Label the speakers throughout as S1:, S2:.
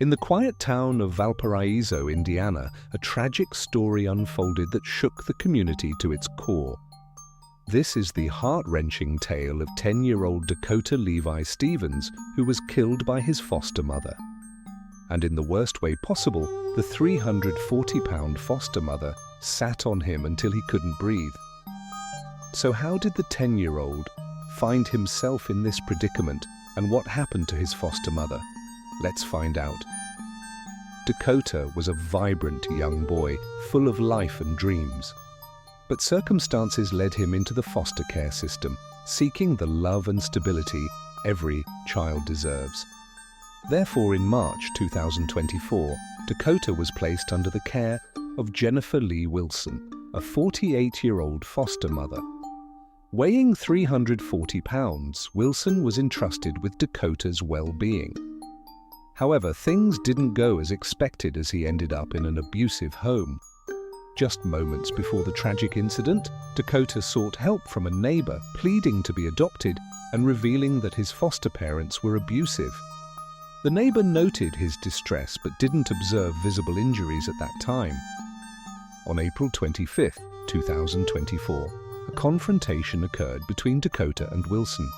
S1: In the quiet town of Valparaiso, Indiana, a tragic story unfolded that shook the community to its core. This is the heart-wrenching tale of 10-year-old Dakota Stevens, who was killed by his foster mother. And in the worst way possible, the 340-pound foster mother sat on him until he couldn't breathe. So how did the 10-year-old find himself in this predicament, and what happened to his foster mother? Let's find out. Dakota was a vibrant young boy, full of life and dreams. But circumstances led him into the foster care system, seeking the love and stability every child deserves. Therefore, in March 2024, Dakota was placed under the care of Jennifer Lee Wilson, a 48-year-old foster mother. Weighing 340 pounds, Wilson was entrusted with Dakota's well-being. However, things didn't go as expected as he ended up in an abusive home. Just moments before the tragic incident, Dakota sought help from a neighbor, pleading to be adopted and revealing that his foster parents were abusive. The neighbor noted his distress but didn't observe visible injuries at that time. On April 25, 2024, a confrontation occurred between Dakota and Wilson.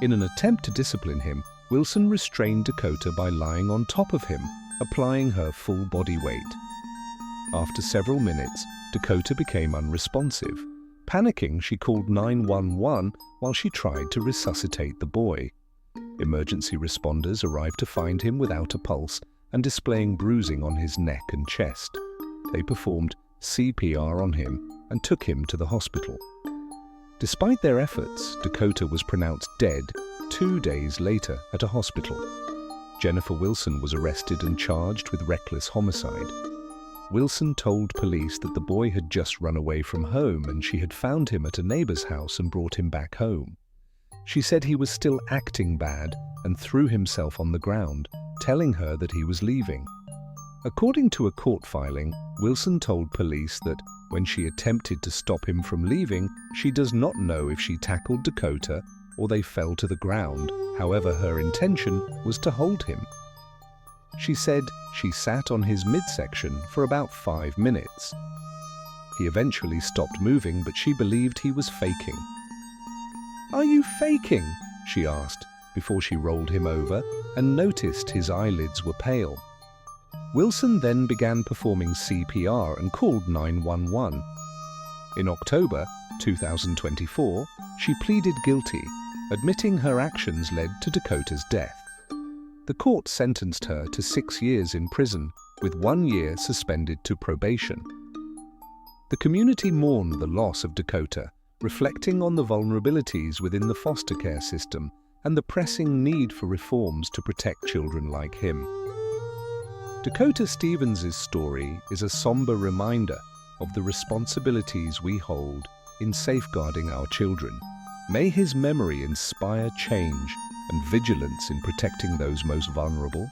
S1: In an attempt to discipline him, Wilson restrained Dakota by lying on top of him, applying her full body weight. After several minutes, Dakota became unresponsive. Panicking, she called 911 while she tried to resuscitate the boy. Emergency responders arrived to find him without a pulse and displaying bruising on his neck and chest. They performed CPR on him and took him to the hospital. Despite their efforts, Dakota was pronounced dead 2 days later at a hospital. Jennifer Wilson was arrested and charged with reckless homicide. Wilson told police that the boy had just run away from home and she had found him at a neighbor's house and brought him back home. She said he was still acting bad and threw himself on the ground, telling her that he was leaving. According to a court filing, Wilson told police that when she attempted to stop him from leaving, she does not know if she tackled Dakota or they fell to the ground. However, her intention was to hold him. She said she sat on his midsection for about 5 minutes. He eventually stopped moving, but she believed he was faking. "Are you faking?" she asked, before she rolled him over and noticed his eyelids were pale. Wilson then began performing CPR and called 911. In October 2024, she pleaded guilty, admitting her actions led to Dakota's death. The court sentenced her to 6 years in prison, with 1 year suspended to probation. The community mourned the loss of Dakota, reflecting on the vulnerabilities within the foster care system and the pressing need for reforms to protect children like him. Dakota Stevens' story is a somber reminder of the responsibilities we hold in safeguarding our children. May his memory inspire change and vigilance in protecting those most vulnerable.